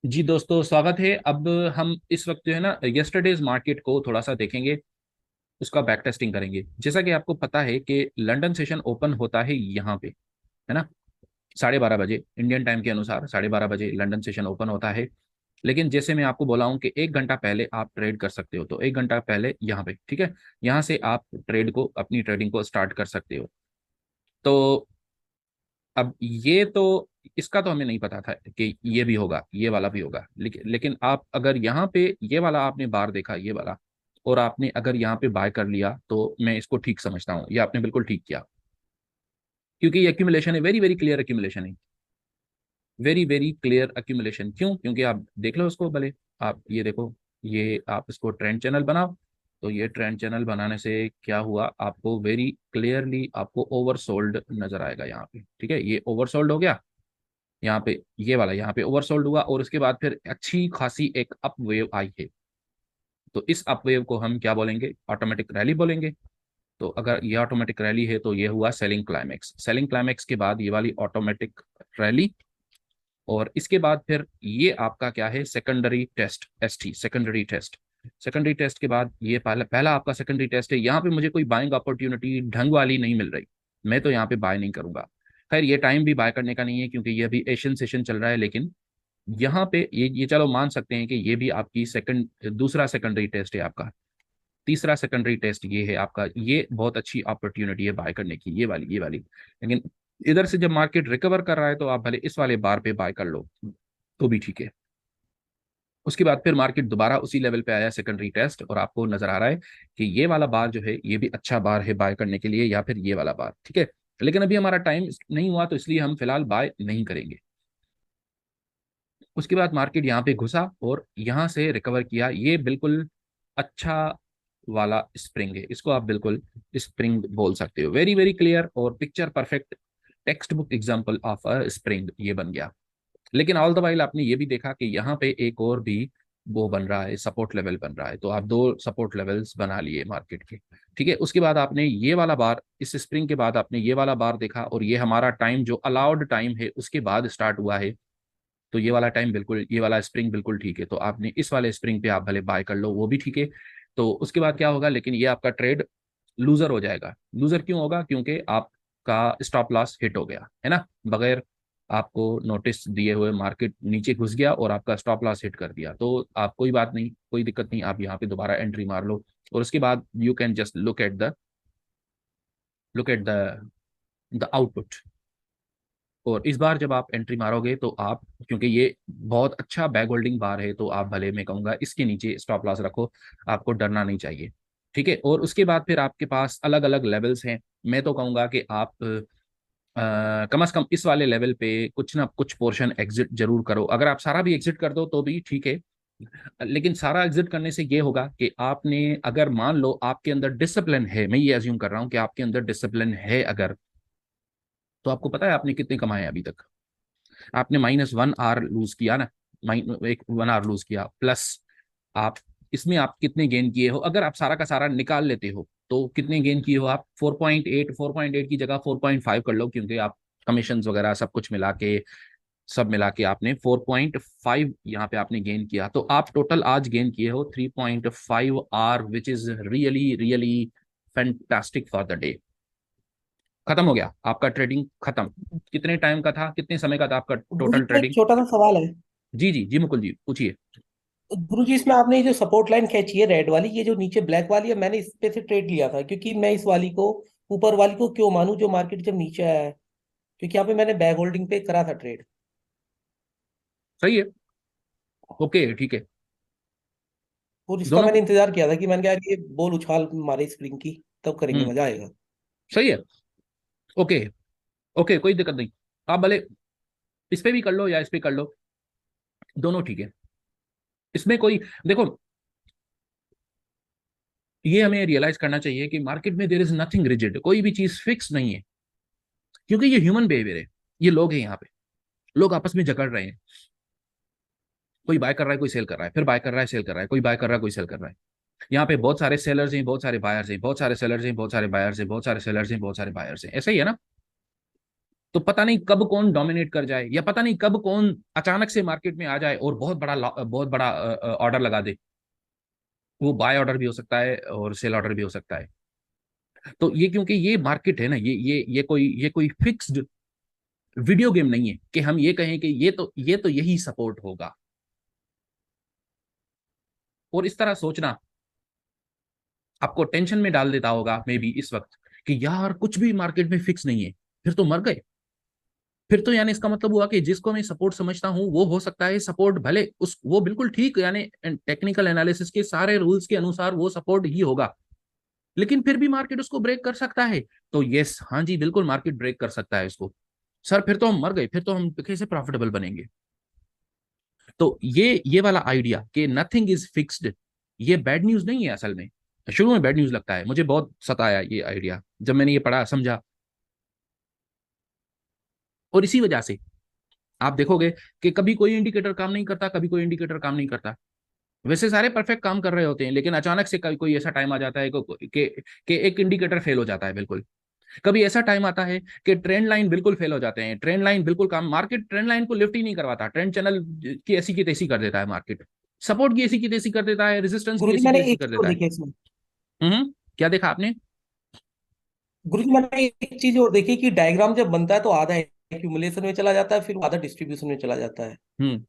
जी दोस्तों, स्वागत है। अब हम इस वक्त जो है ना यस्टरडेज मार्केट को थोड़ा सा देखेंगे, उसका बैक टेस्टिंग करेंगे। जैसा कि आपको पता है कि लंदन सेशन ओपन होता है यहाँ पे, है ना, 12:30 बजे इंडियन टाइम के अनुसार 12:30 बजे लंदन सेशन ओपन होता है। लेकिन जैसे मैं आपको बोला हूँ कि 1 घंटा पहले आप ट्रेड कर सकते हो, तो 1 घंटा पहले यहाँ पे, ठीक है, यहाँ से आप ट्रेड को, अपनी ट्रेडिंग को स्टार्ट कर सकते हो। तो अब ये तो, इसका तो हमें नहीं पता था कि ये भी होगा, ये वाला भी होगा। लेकिन आप अगर यहाँ पे ये वाला आपने बार देखा, ये वाला, और आपने अगर यहाँ पे बाय कर लिया, तो मैं इसको ठीक समझता हूँ। ये आपने बिल्कुल ठीक किया, क्योंकि ये एक्यूमुलेशन है, वेरी वेरी क्लियर एक्यूमुलेशन है। Very very clear accumulation. क्यों? क्योंकि आप देख लो उसको भले, आप ये देखो, ये आप इसको ट्रेंड चैनल बनाओ। तो ये ट्रेंड चैनल बनाने से क्या हुआ, आपको वेरी क्लियरली आपको ओवरसोल्ड नजर आएगा यहाँ पे। ठीक है, ये ओवरसोल्ड हो गया यहाँ पे, ये वाला यहाँ पे ओवरसोल्ड हुआ, और उसके बाद फिर अच्छी खासी एक अप वेव आई है। तो इस अप वेव को हम क्या बोलेंगे? ऑटोमेटिक रैली बोलेंगे। तो अगर ये ऑटोमेटिक रैली है तो ये हुआ सेलिंग क्लाइमेक्स। सेलिंग क्लाइमेक्स के बाद ये वाली ऑटोमेटिक रैली, और इसके बाद फिर ये आपका क्या है? Secondary test, ST secondary test. Secondary test के बाद ये पहला पहला आपका सेकेंडरी टेस्ट है। यहाँ पे मुझे कोई बाइंग अपॉर्चुनिटी ढंग वाली नहीं मिल रही, मैं तो यहाँ पे बाय नहीं करूंगा। खैर, ये टाइम भी बाय करने का नहीं है, क्योंकि ये अभी एशियन सेशन चल रहा है। लेकिन यहाँ पे ये चलो मान सकते हैं कि ये भी आपकी सेकंड, दूसरा सेकेंडरी टेस्ट है आपका। तीसरा सेकेंडरी टेस्ट ये है आपका। ये बहुत अच्छी अपॉर्चुनिटी है बाय करने की, ये वाली। लेकिन इधर से जब मार्केट रिकवर कर रहा है, तो आप भले इस वाले बार पे बाय कर लो, तो भी ठीक है। उसके बाद फिर मार्केट दोबारा उसी लेवल पे आया, सेकेंडरी टेस्ट, और आपको नजर आ रहा है कि ये वाला बार जो है, ये भी अच्छा बार है बाय करने के लिए, या फिर ये वाला बार, ठीक है। लेकिन अभी हमारा टाइम नहीं हुआ, तो इसलिए हम फिलहाल बाय नहीं करेंगे। उसके बाद मार्केट यहाँ पे घुसा और यहाँ से रिकवर किया। ये बिल्कुल अच्छा वाला स्प्रिंग है, इसको आप बिल्कुल स्प्रिंग बोल सकते हो। वेरी वेरी क्लियर और picture perfect text book example of a spring ये बन गया। लेकिन ऑल द वाइल आपने ये भी देखा कि यहाँ पे एक और भी वो बन रहा है, सपोर्ट लेवल बन रहा है। तो आप दो सपोर्ट लेवल्स बना लिए मार्केट के, ठीक है। उसके बाद आपने ये वाला बार, इस स्प्रिंग के बाद आपने ये वाला बार देखा, और ये हमारा टाइम जो अलाउड टाइम है उसके बाद स्टार्ट हुआ है। तो ये वाला टाइम बिल्कुल, ये वाला स्प्रिंग बिल्कुल ठीक है। तो आपने इस वाले स्प्रिंग पे आप भले बाय कर लो, वो भी ठीक है। तो उसके बाद क्या होगा, लेकिन ये आपका ट्रेड लूजर हो जाएगा। लूजर क्यों होगा? क्योंकि आपका स्टॉप लॉस हिट हो गया है ना, बगैर आपको नोटिस दिए हुए मार्केट नीचे घुस गया और आपका स्टॉप लॉस हिट कर दिया। तो आप, कोई बात नहीं, कोई दिक्कत नहीं, आप यहाँ पे दोबारा एंट्री मार लो। और उसके बाद you can just look at the the output. और इस बार जब आप एंट्री मारोगे, तो आप, क्योंकि ये बहुत अच्छा बैक होल्डिंग बार है, तो आप भले, मैं कहूंगा, इसके नीचे स्टॉप लॉस रखो। आपको डरना नहीं चाहिए, ठीक है। और उसके बाद फिर आपके पास अलग अलग लेवल्स हैं। मैं तो कहूंगा कि आप कम से कम इस वाले लेवल पे कुछ ना कुछ पोर्शन एग्जिट जरूर करो। अगर आप सारा भी एग्जिट कर दो तो भी ठीक है। लेकिन सारा एग्जिट करने से ये होगा कि आपने, अगर मान लो आपके अंदर डिसिप्लिन है, मैं ये अज्यूम कर रहा हूँ कि आपके अंदर डिसिप्लिन है अगर, तो आपको पता है आपने कितने कमाए अभी तक। आपने -1 आवर लूज किया ना, एक 1 आवर लूज किया, प्लस आप इसमें आप कितने गेन किए हो? अगर आप सारा का सारा निकाल लेते हो, तो कितने गेन किए हो आप? 4.8 की जगह 4.5 कर लो, क्योंकि आप कमीशन वगैरह सब कुछ मिला के, सब मिला के आपने 4.5 यहाँ पे आपने गेन किया। तो आप टोटल आज गेन किए हो 3.5 hour, which is really really fantastic for the day. खत्म हो गया आपका ट्रेडिंग, खत्म। कितने टाइम का था, कितने समय का था आपका गुरु टोटल जी एक ट्रेडिंग? छोटा सा सवाल है। जी जी जी, मुकुल जी पूछिए। गुरु जी इसमें आपने ये जो सपोर्ट लाइन खींची है रेड वाली, ये जो नीचे ब्लैक वाली है, मैंने इस पे से ट्रेड लिया था, क्योंकि मैं इस वाली को, ऊपर वाली को क्यों मानूं जो मार्केट जब नीचे आया है, क्योंकि यहाँ पे मैंने बैक होल्डिंग पे करा था ट्रेड। सही है, ओके, ठीक है। और इसका दोनों मैंने को, इंतजार किया था कि मैंने कहा कि ये बॉल उछाल मारे स्प्रिंग की, तब करेंगे, मजा आएगा। सही है, ओके। ओके, कोई दिक्कत नहीं। आप भले इस पे भी कर लो या इस पे कर लो, दोनों ठीक है। इसमें कोई, देखो, ये हमें रियलाइज करना चाहिए कि मार्केट में देर इज नथिंग रिजिड, कोई भी चीज फिक्स नहीं है। क्योंकि ये ह्यूमन बिहेवियर है, ये लोग हैं यहाँ पे, लोग आपस में झगड़ रहे हैं। कोई बाय कर रहा है, कोई सेल कर रहा है, फिर बाय कर रहा है, सेल कर रहा है, कोई बाय कर रहा है, कोई सेल कर रहा है। यहाँ पे बहुत सारे सेलर्स हैं, बहुत सारे बायर्स हैं, बहुत सारे सेलर्स हैं, बहुत सारे बायर्स हैं, बहुत सारे सेलर्स हैं, बहुत सारे बायर्स हैं, ऐसा ही है ना। तो पता नहीं कब कौन डोमिनेट कर जाए, या पता नहीं कब कौन अचानक से मार्केट में आ जाए और बहुत बड़ा ऑर्डर लगा दे। वो बाय ऑर्डर भी हो सकता है और सेल ऑर्डर भी हो सकता है। तो ये क्योंकि ये मार्केट है ना, ये कोई फिक्स्ड वीडियो गेम नहीं है कि हम ये कहें कि ये तो यही सपोर्ट होगा। और इस तरह सोचना आपको टेंशन में डाल देता होगा मे बी इस वक्त, कि यार कुछ भी मार्केट में फिक्स नहीं है, फिर तो मर गए। फिर तो यानी इसका मतलब हुआ कि जिसको मैं सपोर्ट समझता हूं वो हो सकता है सपोर्ट भले उस वो बिल्कुल ठीक, यानी टेक्निकल एनालिसिस के सारे रूल्स के अनुसार वो सपोर्ट ही होगा, लेकिन फिर भी मार्केट उसको ब्रेक कर सकता है। तो यस, हाँ जी, बिल्कुल मार्केट ब्रेक कर सकता है इसको। सर फिर तो हम मर गए, फिर तो हम कैसे प्रॉफिटेबल बनेंगे? तो ये वाला आइडिया कि नथिंग इज फिक्स्ड, ये बैड न्यूज नहीं है असल में। शुरू में बैड न्यूज लगता है, मुझे बहुत सताया ये आइडिया जब मैंने ये पढ़ा समझा। और इसी वजह से आप देखोगे कि कभी कोई इंडिकेटर काम नहीं करता, कभी कोई इंडिकेटर काम नहीं करता। वैसे सारे परफेक्ट काम कर रहे होते हैं, लेकिन अचानक से कभी कोई ऐसा टाइम आ जाता है कि एक इंडिकेटर फेल हो जाता है बिल्कुल। कभी ऐसा टाइम आता है कि ट्रेंड लाइन बिल्कुल फेल हो जाते हैं, ट्रेंड लाइन बिल्कुल काम, मार्केट ट्रेंड लाइन को लिफ्ट ही नहीं करवाता, ट्रेंड चैनल की ऐसी की तैसी कर देता है मार्केट, सपोर्ट की ऐसी की तैसी कर देता है, रेजिस्टेंस की गुरुजी ऐसी की मैंने ऐसी एक कर चीज और देता है। देखी है इसमें। क्या देखा आपने? गुरुजी मैंने एक चीज और देखी कि डायग्राम जब बनता है तो आधा एक्यूमुलेशन में चला जाता है, फिर आधा डिस्ट्रीब्यूशन में चला जाता है। हम्म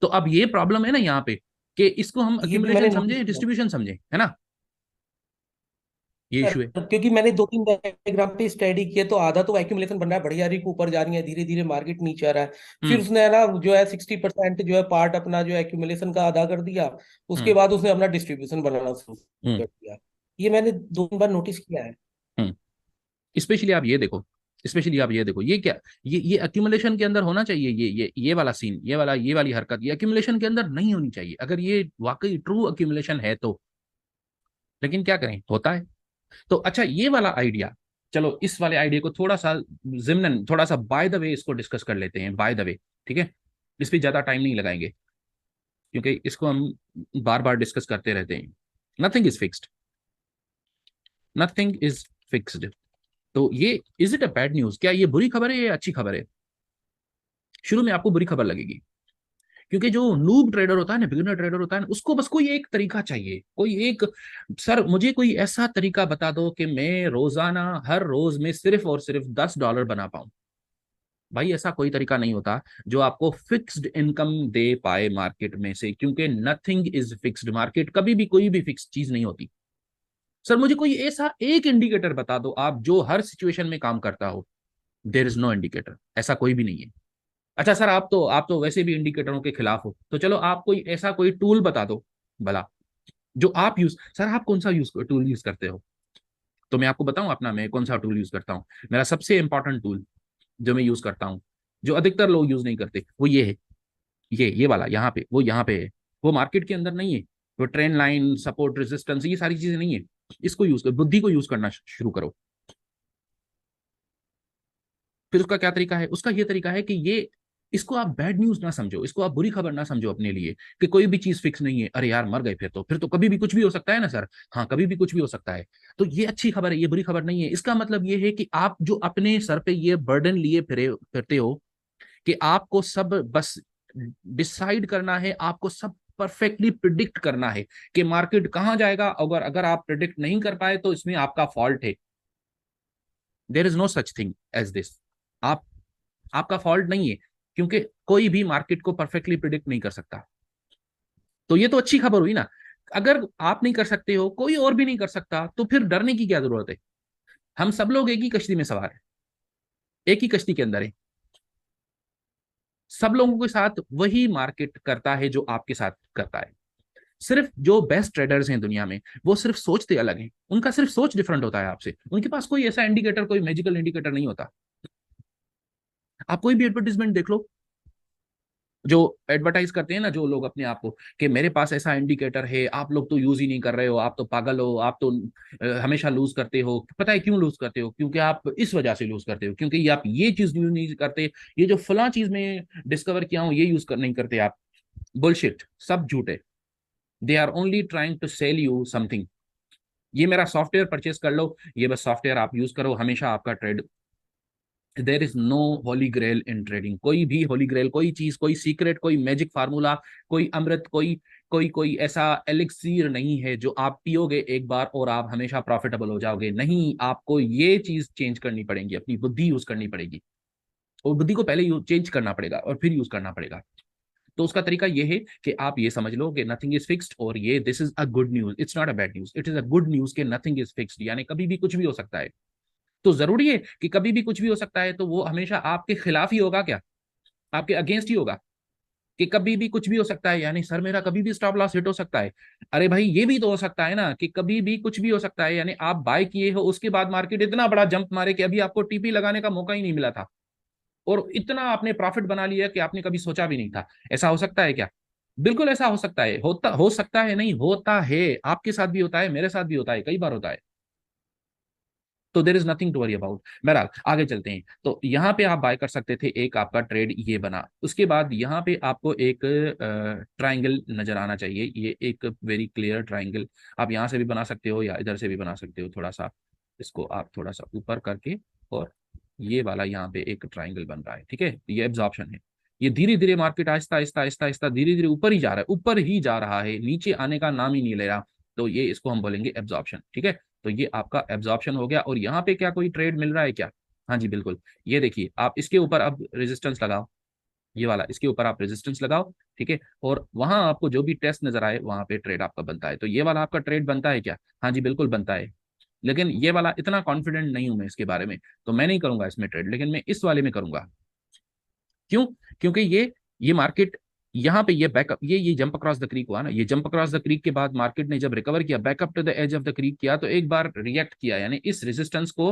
तो अब ये प्रॉब्लम है ना यहाँ पे, कि इसको हम ये भी मैंने अक्यूमुलेशन समझे, नोटिस किया डिस्ट्रीब्यूशन समझे, है ना? ये सर, इशू है। क्योंकि मैंने दो तीन डायग्राम पे स्टडी किए तो आधा तो एक्यूमुलेशन बन रहा है, बढ़िया रही ऊपर जा रही है, धीरे धीरे मार्केट नीचे आ रहा है। फिर हम्म उसने है ना जो है 60% जो है पार्ट अपना जो एक्यूमुलेशन का अदा कर दिया। उसके हम्म बाद उसने अपना डिस्ट्रीब्यूशन बनाना शुरू हम्म कर दिया। ये मैंने दो तीन बार नोटिस किया है। हम्म स्पेशली आप ये देखो, स्पेशली आप ये देखो, ये क्या, ये अक्यूमुलेशन के अंदर होना चाहिए, ये वाला सीन, ये वाली हरकत ये अक्यूमुलेशन के अंदर नहीं होनी चाहिए, अगर ये वाकई ट्रू अक्यूमुलेशन है तो। लेकिन क्या करें, होता है। तो अच्छा, ये वाला आइडिया, चलो इस वाले आइडिया को थोड़ा सा जिमनन, थोड़ा सा बाय द वे इसको डिस्कस कर लेते हैं, बाय द वे। ठीक है, इस पर ज्यादा टाइम नहीं लगाएंगे, क्योंकि इसको हम बार बार डिस्कस करते रहते हैं। Nothing is fixed, nothing is fixed. तो ये, is it a bad news, क्या ये बुरी खबर है या अच्छी खबर है? शुरू में आपको बुरी खबर लगेगी, क्योंकि जो नूब ट्रेडर होता है ना, बिगिनर ट्रेडर होता है ना, उसको बस कोई एक तरीका चाहिए, कोई एक, सर मुझे कोई ऐसा तरीका बता दो कि मैं रोजाना हर रोज में सिर्फ और सिर्फ $10 बना पाऊं। भाई ऐसा कोई तरीका नहीं होता जो आपको फिक्स्ड इनकम दे पाए मार्केट में से, क्योंकि नथिंग इज फिक्स्ड, मार्केट कभी भी कोई भी फिक्स चीज नहीं होती। सर मुझे कोई ऐसा एक इंडिकेटर बता दो आप जो हर सिचुएशन में काम करता हो। देर इज नो इंडिकेटर, ऐसा कोई भी नहीं है। अच्छा सर, आप तो वैसे भी इंडिकेटरों के खिलाफ हो, तो चलो आप कोई ऐसा कोई टूल बता दो भला, जो आप यूज, सर आप कौन सा टूल यूज करते हो? तो मैं आपको बताऊं अपना, मैं कौन सा टूल यूज करता हूं। मेरा सबसे इंपॉर्टेंट टूल जो मैं यूज करता हूं, जो अधिकतर लोग यूज नहीं करते, वो ये है, ये वाला यहाँ पे, वो यहाँ पे है, वो मार्केट के अंदर नहीं है। वो ट्रेंड लाइन, सपोर्ट, रेजिस्टेंस, ये सारी चीजें नहीं है। इसको यूज करो, बुद्धि को यूज करना शुरू करो। फिर उसका क्या तरीका है? उसका ये तरीका है कि ये, इसको आप बैड न्यूज ना समझो, इसको आप बुरी खबर ना समझो अपने लिए, कि कोई भी चीज फिक्स नहीं है, अरे यार मर गए, फिर तो कभी भी कुछ भी हो सकता है ना सर। हाँ, कभी भी कुछ भी हो सकता है। तो ये अच्छी खबर है, ये बुरी खबर नहीं है। इसका मतलब ये है कि आप जो अपने सर पे ये बर्डन लिए फिरते हो, कि आपको सब बस डिसाइड करना है, आपको सब परफेक्टली प्रिडिक्ट करना है कि मार्केट कहां जाएगा, अगर अगर आप प्रिडिक्ट नहीं कर पाए तो इसमें आपका फॉल्ट है। There is no such thing as this. आप आपका फॉल्ट नहीं है, क्योंकि कोई भी मार्केट को परफेक्टली प्रिडिक्ट नहीं कर सकता। तो ये तो अच्छी खबर हुई ना। अगर आप नहीं कर सकते हो, कोई और भी नहीं कर सकता, तो फिर डरने की क्या जरूरत है? हम सब लोग एक ही कश्ती में सवार हैं, एक ही कश्ती के अंदर है। सब लोगों के साथ वही मार्केट करता है जो आपके साथ करता है। सिर्फ जो बेस्ट ट्रेडर्स हैं दुनिया में, वो सिर्फ सोचते अलग हैं, उनका सिर्फ सोच डिफरेंट होता है आपसे, उनके पास कोई ऐसा इंडिकेटर, कोई मैजिकल इंडिकेटर नहीं होता। आप कोई भी एडवर्टीजमेंट देख लो, जो एडवर्टाइज करते हैं ना जो लोग अपने आप को, कि मेरे पास ऐसा इंडिकेटर है, आप लोग तो यूज ही नहीं कर रहे हो, आप तो पागल हो, आप तो हमेशा लूज करते हो। पता है क्यों लूज करते हो? क्योंकि आप इस वजह से लूज करते हो, क्योंकि ये आप ये चीज यूज नहीं करते, ये जो फला चीज में डिस्कवर किया हूं ये नहीं करते आप। बुलशिट, सब झूठ है। They are only trying to sell you something. ये मेरा सॉफ्टवेयर परचेज कर लो, ये बस सॉफ्टवेयर आप यूज करो, हमेशा आपका trade there is no holy grail in trading. कोई भी होली ग्रेल, कोई चीज, कोई सीक्रेट, कोई मैजिक फार्मूला, कोई अमृत, कोई कोई कोई ऐसा एलिक्सीर नहीं है जो आप पियोगे एक बार और आप हमेशा प्रॉफिटेबल हो जाओगे। नहीं, आपको ये चीज चेंज करनी पड़ेगी, अपनी बुद्धि यूज करनी पड़ेगी, और बुद्धि को पहले चेंज करना पड़ेगा और फिर यूज करना पड़ेगा। तो उसका तरीका ये है कि आप ये समझ लो कि नथिंग इज फिक्स्ड, और ये this is a good news, it's not a bad news, it is a good news कि नथिंग इज फिक्स्ड, यानी कभी भी कुछ भी हो सकता है। तो जरूरी है कि कभी भी कुछ भी हो सकता है तो वो हमेशा आपके खिलाफ ही होगा क्या, आपके अगेंस्ट ही होगा? कि कभी भी कुछ भी हो सकता है, यानी सर मेरा कभी भी स्टॉप लॉस हिट हो सकता है। अरे भाई ये भी तो हो सकता है ना कि कभी भी कुछ भी हो सकता है, यानी आप बाय किए हो, उसके बाद मार्केट इतना बड़ा जंप मारे कि अभी आपको टीपी लगाने का मौका ही नहीं मिला था, और इतना आपने प्रॉफिट बना लिया कि आपने कभी सोचा भी नहीं था। ऐसा हो सकता है क्या? बिल्कुल ऐसा हो सकता है, होता हो सकता है, नहीं होता है, आपके साथ भी होता है, मेरे साथ भी होता है, कई बार होता है। तो there is nothing to worry about. बहरहाल आगे चलते हैं। तो यहाँ पे आप बाय कर सकते थे, एक आपका ट्रेड ये बना। उसके बाद यहाँ पे आपको एक ट्राइंगल नजर आना चाहिए, ये एक वेरी क्लियर ट्राइंगल। आप यहाँ से भी बना सकते हो या इधर से भी बना सकते हो, थोड़ा सा इसको आप थोड़ा सा ऊपर करके, और ये वाला यहाँ पे एक ट्राइंगल बन रहा है, ठीक है, ये एब्जॉर्प्शन है। ये धीरे धीरे मार्केट आहिस्ता आहिस्ता आहिस्ता आहिस्ता धीरे धीरे ऊपर ही जा रहा है, ऊपर ही जा रहा है, नीचे आने का नाम ही नहीं ले रहा। तो ये इसको हम बोलेंगे एब्जॉर्प्शन, ठीक है। तो ये आपका एब्जॉर्प्शन हो गया। और यहाँ पे क्या कोई ट्रेड मिल रहा है क्या? हाँ जी बिल्कुल। ये देखिए, आप इसके ऊपर अब रेजिस्टेंस लगाओ, ये वाला, इसके ऊपर आप रेजिस्टेंस लगाओ, ठीक है, और वहां आपको जो भी टेस्ट नजर आए वहां पे ट्रेड आपका बनता है। तो ये वाला आपका ट्रेड बनता है क्या? हाँ जी बिल्कुल बनता है। लेकिन ये वाला इतना कॉन्फिडेंट नहीं हूं मैं इसके बारे में, तो मैं नहीं करूंगा इसमें ट्रेड, लेकिन मैं इस वाले में करूंगा। क्यों? क्योंकि ये मार्केट यहाँ पे ये बैकअप, ये जंप अक्रॉस द क्रीक हुआ ना, ये जंप अक्रॉस द क्रीक के बाद मार्केट ने जब रिकवर किया, backup to the edge of the creek किया, तो एक बार रिएक्ट किया, यानी इस रेजिस्टेंस को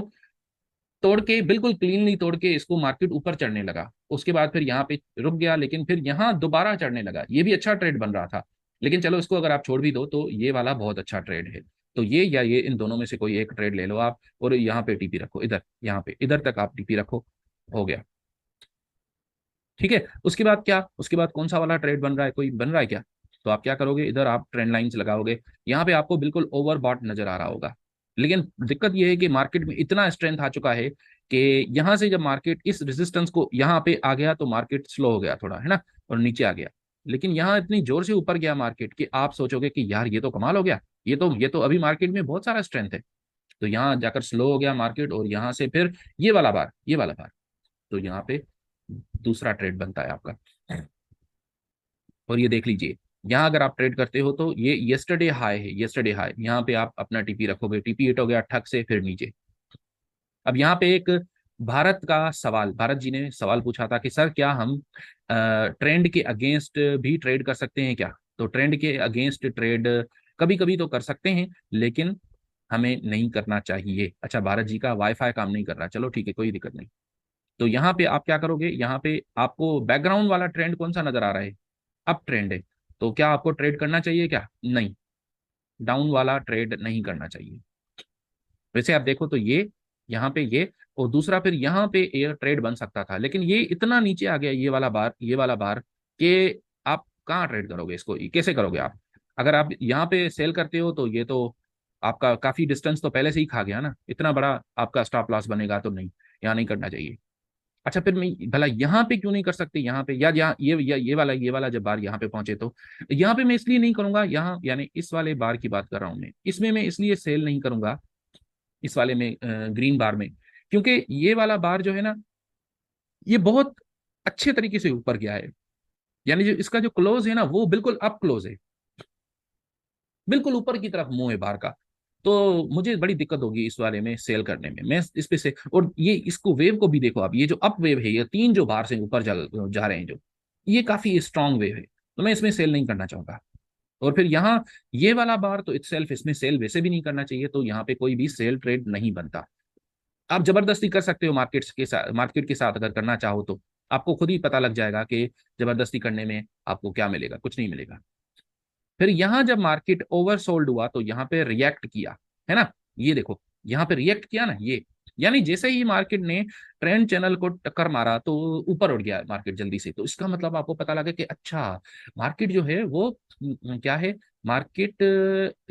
तोड़ के, बिल्कुल क्लीनली तोड़ के, इसको मार्केट ऊपर चढ़ने लगा। उसके बाद फिर यहाँ पे रुक गया, लेकिन फिर यहाँ दोबारा चढ़ने लगा। ये भी अच्छा ट्रेड बन रहा था, लेकिन चलो इसको अगर आप छोड़ भी दो तो ये वाला बहुत अच्छा ट्रेड है। तो ये या ये, इन दोनों में से कोई एक ट्रेड ले लो आप, और यहाँ पे टीपी रखो, इधर यहाँ पे इधर तक आप टीपी रखो, हो गया, ठीक है। उसके बाद क्या, उसके बाद कौन सा वाला ट्रेड बन रहा है, कोई बन रहा है क्या? तो आप क्या करोगे, इधर आप ट्रेंड लाइंस लगाओगे। यहाँ पे आपको बिल्कुल ओवरबॉट नजर आ रहा होगा, लेकिन दिक्कत ये है कि मार्केट में इतना स्ट्रेंथ आ चुका है कि यहाँ से जब मार्केट इस रेजिस्टेंस को यहाँ पे आ गया तो मार्केट स्लो हो गया थोड़ा, है ना, और नीचे आ गया। लेकिन यहाँ इतनी जोर से ऊपर गया मार्केट कि आप सोचोगे कि यार ये तो कमाल हो गया, ये तो अभी मार्केट में बहुत सारा स्ट्रेंथ है। तो यहाँ जाकर स्लो हो गया मार्केट, और यहाँ से फिर ये वाला बार, तो यहाँ पे दूसरा ट्रेड बनता है आपका। और ये देख लीजिए, यहाँ अगर आप ट्रेड करते हो तो ये येस्टरडे हाई है, येस्टरडे हाई, यहाँ पे आप अपना टीपी रखोगे, टीपी हिट हो गया ठक से, फिर नीचे। अब यहाँ पे एक भारत का सवाल, भारत जी ने सवाल पूछा था कि सर क्या हम ट्रेंड के अगेंस्ट भी ट्रेड कर सकते हैं क्या? तो ट्रेंड के अगेंस्ट ट्रेड कभी कभी तो कर सकते हैं, लेकिन हमें नहीं करना चाहिए। अच्छा, भारत जी का वाईफाई काम नहीं कर रहा, चलो ठीक है, कोई दिक्कत नहीं। तो यहाँ पे आप क्या करोगे, यहाँ पे आपको बैकग्राउंड वाला ट्रेंड कौन सा नजर आ रहा है? अप ट्रेंड है। तो क्या आपको ट्रेड करना चाहिए क्या? नहीं, डाउन वाला ट्रेड नहीं करना चाहिए। वैसे आप देखो तो ये यहाँ पे ये, और दूसरा फिर यहाँ पे एयर ट्रेड बन सकता था, लेकिन ये इतना नीचे आ गया, ये वाला बार कि आप कहाँ ट्रेड करोगे इसको, कैसे करोगे आप? अगर आप यहाँ पे सेल करते हो तो ये तो आपका काफी डिस्टेंस तो पहले से ही खा गया ना, इतना बड़ा आपका स्टॉप लॉस बनेगा, तो नहीं, यहाँ नहीं करना चाहिए। अच्छा, फिर मैं भला यहाँ पे क्यों नहीं कर सकते, यहाँ पे, या यहाँ ये वाला जब बार यहाँ पे पहुंचे तो यहाँ पे मैं इसलिए नहीं करूंगा, यहाँ यानी इस वाले बार की बात कर रहा हूं मैं, इसमें मैं इसलिए सेल नहीं करूंगा, इस वाले में ग्रीन बार में, क्योंकि ये वाला बार जो है ना, ये बहुत अच्छे तरीके से ऊपर गया है, यानी जो इसका जो क्लोज है ना वो बिल्कुल अप क्लोज है, बिल्कुल ऊपर की तरफ मुंह है बार का। तो मुझे बड़ी दिक्कत होगी इस वाले में सेल करने में, मैं इस पे से, और ये इसको वेव को भी देखो आप, ये जो अप वेव है, ये तीन जो बार से ऊपर जा रहे हैं जो, ये काफी स्ट्रांग वेव है, तो मैं इसमें सेल नहीं करना चाहूंगा। और फिर यहाँ ये वाला बार तो इटसेल्फ, इसमें सेल वैसे भी नहीं करना चाहिए, तो यहाँ पे कोई भी सेल ट्रेड नहीं बनता। आप जबरदस्ती कर सकते हो मार्केट के साथ अगर करना चाहो तो, आपको खुद ही पता लग जाएगा कि जबरदस्ती करने में आपको क्या मिलेगा, कुछ नहीं मिलेगा। फिर यहां जब मार्केट ओवरसोल्ड हुआ तो यहाँ पे रिएक्ट किया, है ना, ये देखो, यहाँ पे रिएक्ट किया ना ये, यानी जैसे ही मार्केट ने ट्रेंड चैनल को टक्कर मारा तो ऊपर उठ गया मार्केट जल्दी से। तो इसका मतलब आपको पता लगा कि अच्छा, मार्केट जो है वो क्या है, मार्केट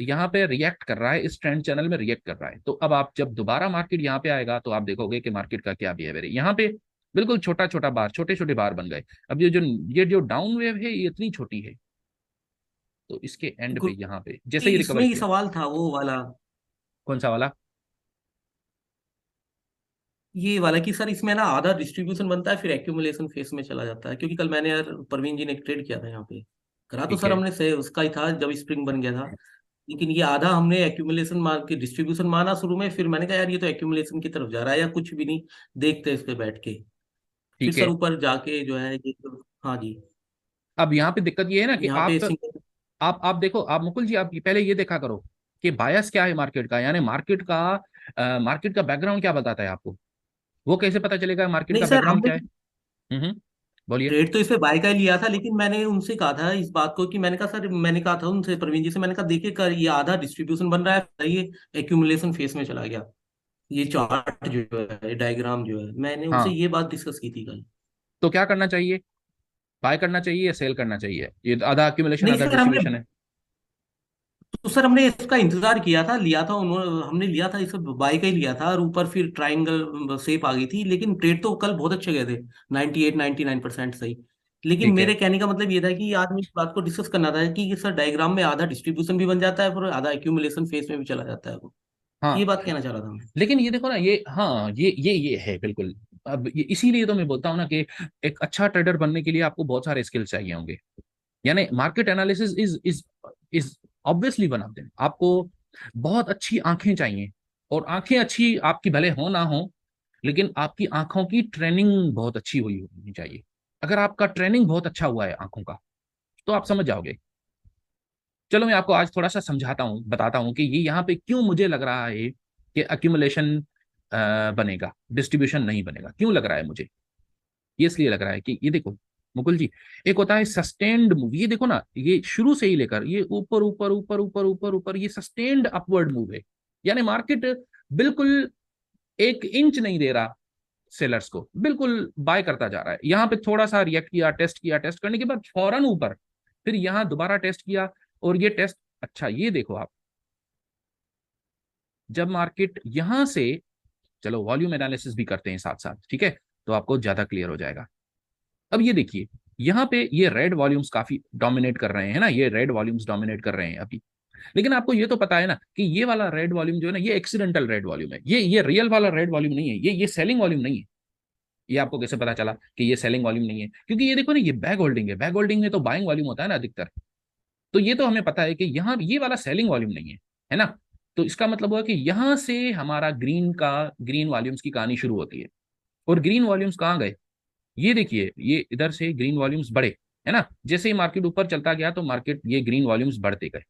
यहाँ पे रिएक्ट कर रहा है, इस ट्रेंड चैनल में रिएक्ट कर रहा है। तो अब आप जब दोबारा मार्केट यहाँ पे आएगा तो आप देखोगे कि मार्केट का क्या बिहेवियर है। यहाँ पे बिल्कुल छोटा छोटा बार, छोटे छोटे बार बन गए। अब ये जो डाउन वेव है ये इतनी छोटी है, तो इसके एंड पे यहाँ पे जैसे ही इसमें रिकवर ही किया। सवाल था वो वाला, कौन सा वाला? ये वाला कि सर इसमें ना आधा डिस्ट्रीब्यूशन बनता है फिर एक्यूमुलेशन फेस में चला जाता है, क्योंकि कल मैंने यार परवीन जी ने एक ट्रेड किया था यहाँ पे, करा तो ठीक सर है। हमने से उसका ही था जब स्प्रिंग बन गया था, लेकिन ये आधा हमने एक्यूमुलेशन मान के डिस्ट्रीब्यूशन माना शुरू में, फिर मैंने कहा यार ये तो एक्यूमुलेशन की तरफ जा रहा है या कुछ भी नहीं, देखते हैं इस पे बैठ के। फिर ठीक सर है। ऊपर जाके जो है ये तो, हाँ जी, अब यहाँ पे दिक्कत ये है ना कि यहाँ पे आप सिंगल। आप देखो, आप मुकुल जी, आप पहले ये देखा करो कि बायस क्या है मार्केट का, यानी मार्केट का बैकग्राउंड क्या बताता है आपको। वो कैसे पता चलेगा मार्केट नहीं का सर बैकग्राउंड हमने क्या है? बोलिए। ट्रेड तो इस पे बाय का ही लिया था, लेकिन मैंने उनसे कहा था इस बात को कि मैंने कहा सर, मैंने कहा था उनसे प्रवीण जी से, मैंने कहा देखिए कर ये आधा डिस्ट्रीब्यूशन बन रहा है, ये एक्यूमुलेशन फेस में चला गया, ये चार्ट जो है डायग्राम जो है, मैंने उनसे हाँ, ये बात डिस्कस की थी कल। तो क्या करना चाहिए? बाय करना चाहिए या सेल करना चाहिए? ये आधा एक्यूमुलेशन नहीं आधा सर हमने, डिस्ट्रीब्यूशन है। तो सर हमने इसका इंतजार किया था, लिया था उन्होंने, हमने लिया था इसे बाय का ही लिया था, और ऊपर फिर ट्राइंगल शेप आ गई थी, लेकिन ट्रेड तो कल बहुत अच्छे गए थे, 98-99% सही। लेकिन ठीक है। मेरे कहने का मतलब ये था कि आज में इस बात को डिस्कस करना था कि सर डायग्राम में आधा डिस्ट्रीब्यूशन भी बन जाता है और आधा एक्यूमुलेशन फेस में भी चला जाता है वो, हाँ, ये बात कहना चाह रहा था मैं। लेकिन ये देखो ना, ये हाँ, ये है बिल्कुल। अब ये इसीलिए तो मैं बोलता हूँ ना कि एक अच्छा ट्रेडर बनने के लिए आपको बहुत सारे स्किल्स चाहिए होंगे। यानी market analysis is is is obviously one of them. आपको बहुत अच्छी आंखें चाहिए, और आंखें अच्छी आपकी भले हो ना हो, लेकिन आपकी आंखों की ट्रेनिंग बहुत अच्छी हुई होनी चाहिए। अगर आपका ट्रेनिंग बहुत अच्छा हुआ है आंखों का, तो आप समझ जाओगे। चलो मैं आपको आज थोड़ा सा समझाता हूँ, बताता हूँ कि ये यहाँ पे क्यों मुझे लग रहा है कि अक्यूमुलेशन बनेगा, डिस्ट्रीब्यूशन नहीं बनेगा। क्यों लग रहा है मुझे? ये इसलिए लग रहा है कि ये देखो मुकुल जी, एक होता है सस्टेन्ड मूव। ये देखो ना, ये शुरू से ही लेकर ये ऊपर ऊपर ऊपर ऊपर ऊपर ऊपर, ये सस्टेन्ड अपवर्ड मूव है। यानी मार्केट बिल्कुल 1 इंच नहीं दे रहा सेलर्स को, बिल्कुल बाय करता जा रहा है। यहाँ पे थोड़ा सा रिएक्ट किया, टेस्ट किया, टेस्ट करने के बाद फौरन ऊपर, फिर यहाँ दोबारा टेस्ट किया, और ये टेस्ट। अच्छा ये देखो आप, जब मार्केट यहां से, चलो वॉल्यूम एनालिसिस भी करते हैं साथ साथ, ठीक है, तो आपको ज्यादा क्लियर हो जाएगा। अब ये देखिए, यहाँ पे ये रेड वॉल्यूम्स काफी डोमिनेट कर रहे हैं ना, ये रेड वॉल्यूम्स डोमिनेट कर रहे हैं अभी। लेकिन आपको ये तो पता है ना कि ये वाला रेड वॉल्यूम जो है ना, ये एक्सीडेंटल रेड वॉल्यूम है, ये रियल वाला रेड वॉल्यूम नहीं है, ये सेलिंग वॉल्यूम नहीं है। ये आपको कैसे पता चला कि ये सेलिंग वॉल्यूम नहीं है? क्योंकि ये देखो ना, ये बैक होल्डिंग है, बैक होल्डिंग में तो बाइंग वॉल्यूम होता है ना अधिकतर। तो ये तो हमें पता है कि यहाँ ये वाला सेलिंग वॉल्यूम नहीं है ना? तो इसका मतलब हुआ कि यहाँ से हमारा ग्रीन वॉल्यूम्स की कहानी शुरू होती है। और ग्रीन वॉल्यूम्स कहाँ गए? ये देखिए, ये इधर से ग्रीन वॉल्यूम्स बढ़े, है ना? जैसे ही मार्केट ऊपर चलता गया तो मार्केट ये ग्रीन वॉल्यूम्स बढ़ते गए। सर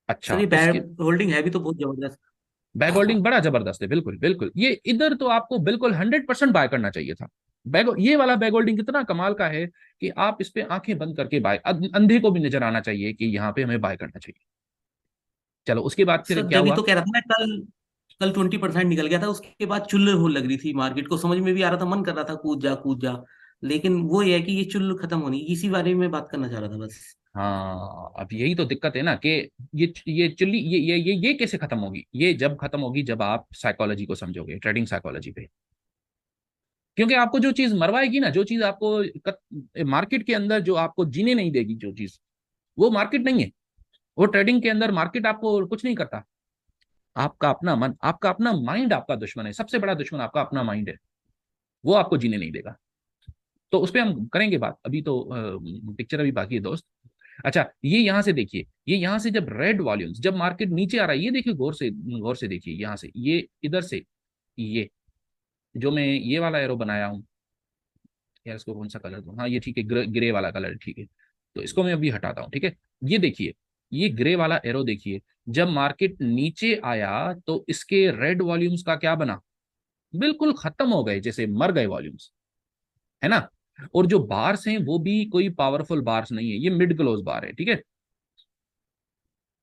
अच्छा, ये उसके बैक होल्डिंग है भी तो बहुत जबरदस्त। बैक होल्डिंग बड़ा जबरदस्त है, बिल्कुल बिल्कुल। ये इधर तो आपको बिल्कुल 100% बाय करना चाहिए था। बैक ये वाला बैक होल्डिंग कितना कमाल का है कि आप इस पे आंखें बंद करके बाय, अंधे को भी नजर आना चाहिए कि यहाँ पे हमें बाय करना चाहिए। चलो उसके बाद फिर सर क्या जब हुआ? तो कह रहा था मैं कल, कल 20% निकल गया था, उसके बाद चुल्ल हो लग रही थी मार्केट को, समझ में भी आ रहा था, मन कर रहा था कूद जा कूद जा, लेकिन वो ये है कि ये चुल्ल खत्म होनी, इसी बारे में बात करना चाह रहा था बस। हाँ, अब यही तो दिक्कत है ना कि ये चिल्ली, ये कैसे खत्म होगी? ये जब खत्म होगी जब आप साइकोलॉजी को समझोगे, ट्रेडिंग साइकोलॉजी पे। क्योंकि आपको जो चीज मरवाएगी ना, जो चीज आपको मार्केट के अंदर जो आपको जीने नहीं देगी, जो चीज, वो मार्केट नहीं है। वो ट्रेडिंग के अंदर मार्केट आपको कुछ नहीं करता। आपका अपना मन, आपका अपना माइंड आपका दुश्मन है, सबसे बड़ा दुश्मन आपका अपना माइंड है। वो आपको जीने नहीं देगा। तो उस पर हम करेंगे बात, अभी तो पिक्चर अभी बाकी है दोस्त। अच्छा, ये यहां से देखिए, ये यहां से जब रेड वॉल्यूम्स, जब मार्केट नीचे आ रहा है, ये देखिए गौर से देखिए, यहां से ये इधर से, ये जो मैं ये वाला एरो बनाया हूँ, यार इसको कौन सा कलर दूं? हाँ ये ठीक है, ग्रे वाला कलर ठीक है। तो इसको मैं अभी हटाता हूँ, ठीक है। ये देखिए, ये ग्रे वाला एरो देखिए, जब मार्केट नीचे आया तो इसके रेड वॉल्यूम्स का क्या बना? बिल्कुल खत्म हो गए, जैसे मर गए वॉल्यूम्स, है ना? और जो बार्स हैं वो भी कोई पावरफुल बार्स नहीं है, ये मिड क्लोज बार है, ठीक है।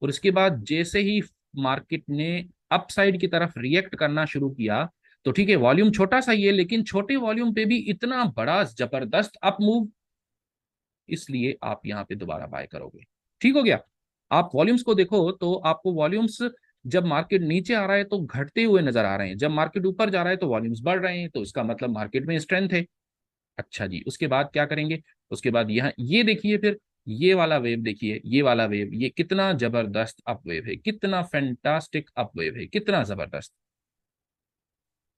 और इसके बाद जैसे ही मार्केट ने अपसाइड की तरफ रिएक्ट करना शुरू किया, तो ठीक है, वॉल्यूम छोटा सा ही है, लेकिन छोटे वॉल्यूम पे भी इतना बड़ा जबरदस्त अप मूव, इसलिए आप यहाँ पे दोबारा बाय करोगे। ठीक हो गया। आप वॉल्यूम्स को देखो तो आपको वॉल्यूम्स जब मार्केट नीचे आ रहा है तो घटते हुए नजर आ रहे हैं, जब मार्केट ऊपर जा रहा है तो वॉल्यूम्स बढ़ रहे हैं, तो इसका मतलब मार्केट में स्ट्रेंथ है। अच्छा जी, उसके बाद क्या करेंगे? उसके बाद यहाँ ये देखिए, फिर ये वाला वेव देखिए, ये वाला वेव, ये कितना जबरदस्त अप वेव है, कितना फैंटास्टिक अप वेव है, कितना जबरदस्त।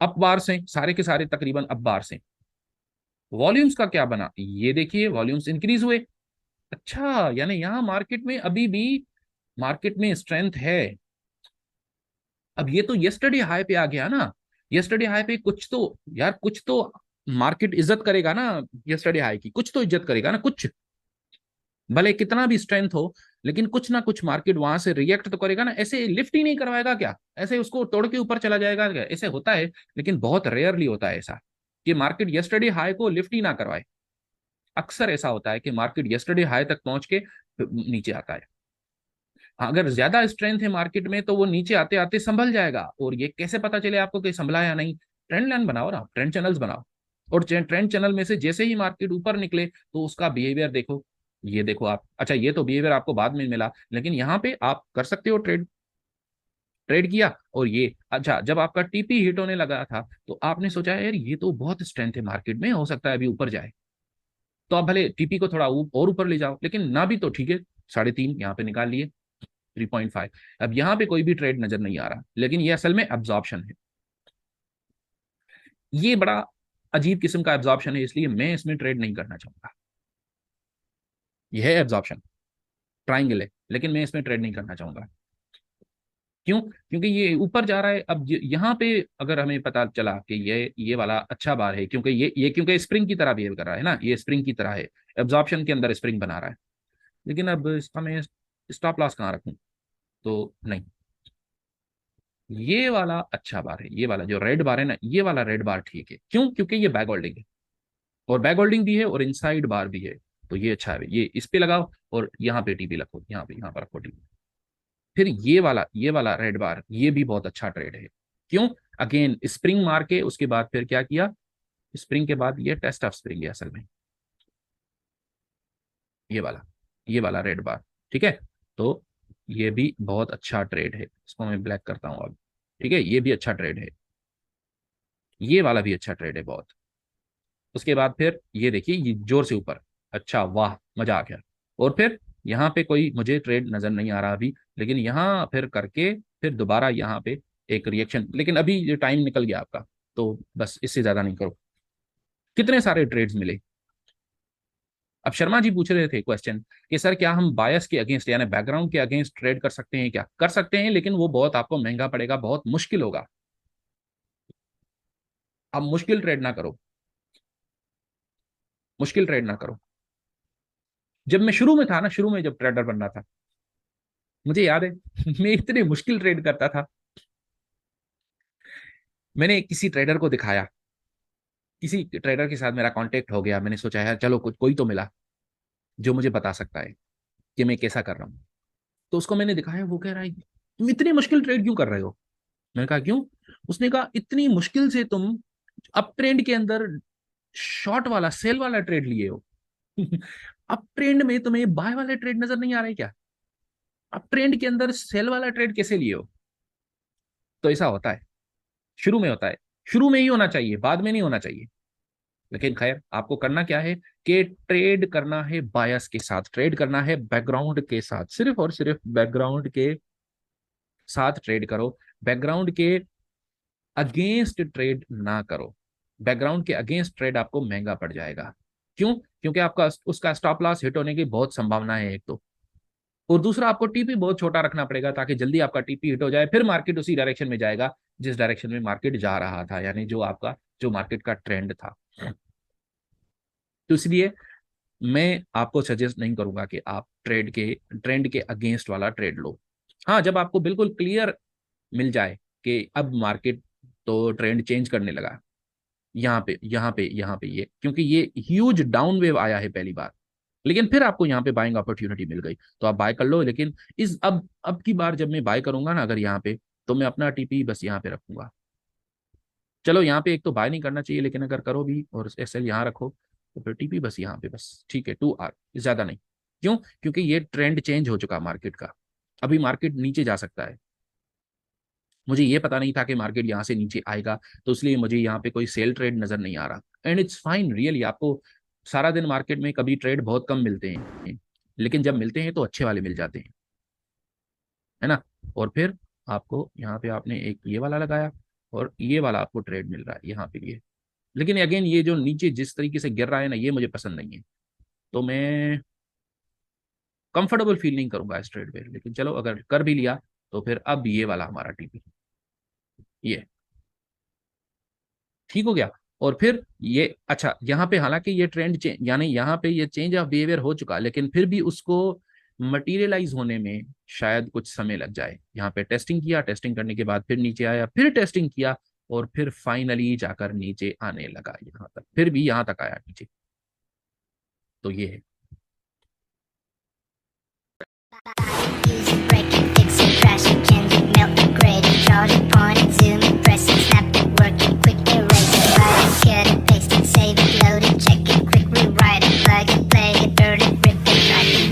अप बार से सारे के सारे तकरीबन अप बार से। वॉल्यूम्स का क्या बना, ये देखिए, वॉल्यूम्स इंक्रीज हुए। अच्छा, यानी यहाँ मार्केट में अभी भी मार्केट में स्ट्रेंथ है। अब ये तो यस्टरडे हाई पे आ गया ना, यस्टरडे हाई पे कुछ तो, यार कुछ तो मार्केट इज्जत करेगा ना, यस्टरडे हाई की कुछ तो इज्जत करेगा ना, कुछ, भले कितना भी स्ट्रेंथ हो, लेकिन कुछ ना कुछ मार्केट वहां से रिएक्ट तो करेगा ना। ऐसे लिफ्ट ही नहीं करवाएगा क्या? ऐसे उसको तोड़ के ऊपर चला जाएगा क्या? ऐसे होता है, लेकिन बहुत रेयरली होता है ऐसा कि मार्केट यस्टरडे हाई को लिफ्ट ही ना करवाए। अक्सर ऐसा होता है कि मार्केट यस्टरडे हाई तक पहुंच के नीचे आता है। हाँ, अगर ज्यादा स्ट्रेंथ है मार्केट में तो वो नीचे आते आते संभल जाएगा। और ये कैसे पता चले आपको कि संभला या नहीं? ट्रेंड लाइन बनाओ ना, ट्रेंड चैनल्स बनाओ, और ट्रेंड चैनल में से जैसे ही मार्केट ऊपर निकले तो उसका बिहेवियर देखो। ये देखो आप, अच्छा ये तो बिहेवियर आपको बाद में मिला, लेकिन यहाँ पे आप कर सकते हो ट्रेड। ट्रेड किया और ये, अच्छा जब आपका टीपी हिट होने लगा था तो आपने सोचा यार ये तो बहुत स्ट्रेंथ है मार्केट में, हो सकता है अभी ऊपर जाए, तो आप भले टीपी को थोड़ा और ऊपर ले जाओ, लेकिन ना भी तो ठीक है, 3.5 यहाँ पे निकाल लिए, 3.5। अब यहाँ पे कोई भी ट्रेड नजर नहीं आ रहा, लेकिन ये असल में एब्जॉर्प्शन है। ये बड़ा अजीब किस्म का एब्जॉर्प्शन है, इसलिए मैं इसमें ट्रेड नहीं करना चाहूंगा। यह है एब्जॉर्प्शन, ट्राइंगल है, लेकिन मैं इसमें ट्रेड नहीं करना चाहूंगा। क्यों? क्योंकि ये ऊपर जा रहा है। अब यहाँ पे अगर हमें पता चला कि ये वाला अच्छा बार है, क्योंकि ये क्योंकि स्प्रिंग की तरह बिहेव कर रहा है ना, ये स्प्रिंग की तरह है, एब्जॉर्प्शन के अंदर स्प्रिंग बना रहा है। लेकिन अब इसका मैं स्टॉप लॉस कहाँ रखूं? तो नहीं, ये वाला अच्छा बार है, ये वाला जो रेड बार है ना, ये वाला रेड बार ठीक है। क्यों? क्योंकि ये बैक होल्डिंग है, और बैक होल्डिंग भी है और इनसाइड बार भी है, तो ये अच्छा है। ये इस पे लगाओ और यहाँ पे टीपी रखो, यहाँ पे, यहाँ पर रखो टीपी। फिर ये वाला रेड बार, ये भी बहुत अच्छा ट्रेड है। क्यों? अगेन स्प्रिंग मार के उसके बाद फिर क्या किया, स्प्रिंग के बाद ये टेस्ट ऑफ स्प्रिंग है असल में, ये वाला, ये वाला रेड बार। ठीक है, तो ये भी बहुत अच्छा ट्रेड है, इसको मैं ब्लैक करता हूँ अब। ठीक है, ये भी अच्छा ट्रेड है, ये वाला भी अच्छा ट्रेड है बहुत। उसके बाद फिर ये देखिए, ये जोर से ऊपर, अच्छा वाह, मजा आ गया। और फिर यहाँ पे कोई मुझे ट्रेड नजर नहीं आ रहा अभी, लेकिन यहाँ फिर करके फिर दोबारा यहाँ पे एक रिएक्शन, लेकिन अभी ये टाइम निकल गया आपका, तो बस इससे ज्यादा नहीं करो। कितने सारे ट्रेड्स मिले। अब शर्मा जी पूछ रहे थे क्वेश्चन कि सर क्या हम बायस के अगेंस्ट यानी बैकग्राउंड के अगेंस्ट ट्रेड कर सकते हैं? क्या कर सकते हैं, लेकिन वो बहुत आपको महंगा पड़ेगा, बहुत मुश्किल होगा। अब मुश्किल ट्रेड ना करो, मुश्किल ट्रेड ना करो। जब मैं शुरू में था ना, शुरू में जब ट्रेडर बनना था, मुझे याद है मैं इतने मुश्किल ट्रेड करता था। मैंने किसी ट्रेडर को दिखाया, किसी ट्रेडर के साथ मेरा कांटेक्ट हो गया, मैंने सोचा यार चलो कुछ कोई तो मिला जो मुझे बता सकता है कि मैं कैसा कर रहा हूँ। तो उसको मैंने दिखाया, वो कह रहा है तुम इतनी मुश्किल ट्रेड क्यों कर रहे हो? मैंने कहा क्यों? उसने कहा इतनी मुश्किल से तुम अप ट्रेंड के अंदर शॉर्ट वाला सेल वाला ट्रेड लिए हो अप ट्रेंड में तुम्हें बाय वाले ट्रेड नजर नहीं आ रहे क्या? अप ट्रेंड के अंदर सेल वाला ट्रेड कैसे लिए हो? तो ऐसा होता है, शुरू में होता है, शुरू में ही होना चाहिए, बाद में नहीं होना चाहिए। लेकिन खैर, आपको करना क्या है कि ट्रेड करना है बायस के साथ, ट्रेड करना है बैकग्राउंड के साथ, सिर्फ और सिर्फ बैकग्राउंड के साथ ट्रेड करो। बैकग्राउंड के अगेंस्ट ट्रेड ना करो। बैकग्राउंड के अगेंस्ट ट्रेड आपको महंगा पड़ जाएगा। क्यों? क्योंकि आपका उसका स्टॉप लॉस हिट होने की बहुत संभावना है एक तो, और दूसरा आपको टीपी बहुत छोटा रखना पड़ेगा ताकि जल्दी आपका टीपी हिट हो जाए, फिर मार्केट उसी डायरेक्शन में जाएगा जिस डायरेक्शन में मार्केट जा रहा था, यानी जो आपका जो मार्केट का ट्रेंड था। तो इसलिए मैं आपको सजेस्ट नहीं करूंगा कि आप ट्रेंड के अगेंस्ट वाला ट्रेड लो। हाँ, जब आपको बिल्कुल क्लियर मिल जाए कि अब मार्केट तो ट्रेंड चेंज करने लगा, यहाँ पे ये, क्योंकि ये ह्यूज डाउन वेव आया है पहली बार, लेकिन फिर आपको यहाँ पे बाइंग अपॉर्चुनिटी मिल गई तो आप बाय कर लो। लेकिन इस अब की बार जब मैं बाय करूंगा ना अगर यहाँ पे, तो मैं अपना टीपी बस यहाँ पे रखूंगा। चलो यहाँ पे एक तो बाय नहीं करना चाहिए, लेकिन अगर करो भी और एसएल यहाँ रखो तो फिर टीपी बस यहाँ पे, बस ठीक है, 2 आर, ज्यादा नहीं। क्यों? क्योंकि ये ट्रेंड चेंज हो चुका मार्केट का। अभी मार्केट नीचे जा सकता है। मुझे ये पता नहीं था कि मार्केट यहाँ से नीचे आएगा, तो इसलिए मुझे यहाँ पे कोई सेल ट्रेड नजर नहीं आ रहा। And it's fine really. आपको सारा दिन मार्केट में कभी ट्रेड बहुत कम मिलते हैं, लेकिन जब मिलते हैं तो अच्छे वाले मिल जाते हैं, है ना। और फिर आपको यहाँ पे आपने एक ये वाला लगाया और ये वाला आपको ट्रेड मिल रहा है यहाँ पे ये। लेकिन अगेन ये जो नीचे जिस तरीके से गिर रहा है ना, ये मुझे पसंद नहीं है, तो मैं कंफर्टेबल फील नहीं करूंगा इस ट्रेड पे। लेकिन चलो अगर कर भी लिया तो फिर अब ये वाला हमारा टीपी ये ठीक हो गया। और फिर ये अच्छा, यहाँ पे हालांकि ये ट्रेंड चेंज यानी यहाँ पे ये चेंज ऑफ बिहेवियर हो चुका, लेकिन फिर भी उसको मटीरियलाइज होने में शायद कुछ समय लग जाए। यहाँ पे टेस्टिंग किया, टेस्टिंग करने के बाद फिर नीचे आया, फिर टेस्टिंग किया, और फिर फाइनली जाकर नीचे आने लगा यहाँ तक, फिर भी यहाँ तक आया नीचे। तो ये है। Using, breaking, fixing, crashing, changing, melting, grading, charging, pointing, zooming, pressing, snapping, working, quick erasing, writing, cutting, pasting, saving, loading, checking, quick rewriting, plugging, playing, burning, ripping, writing.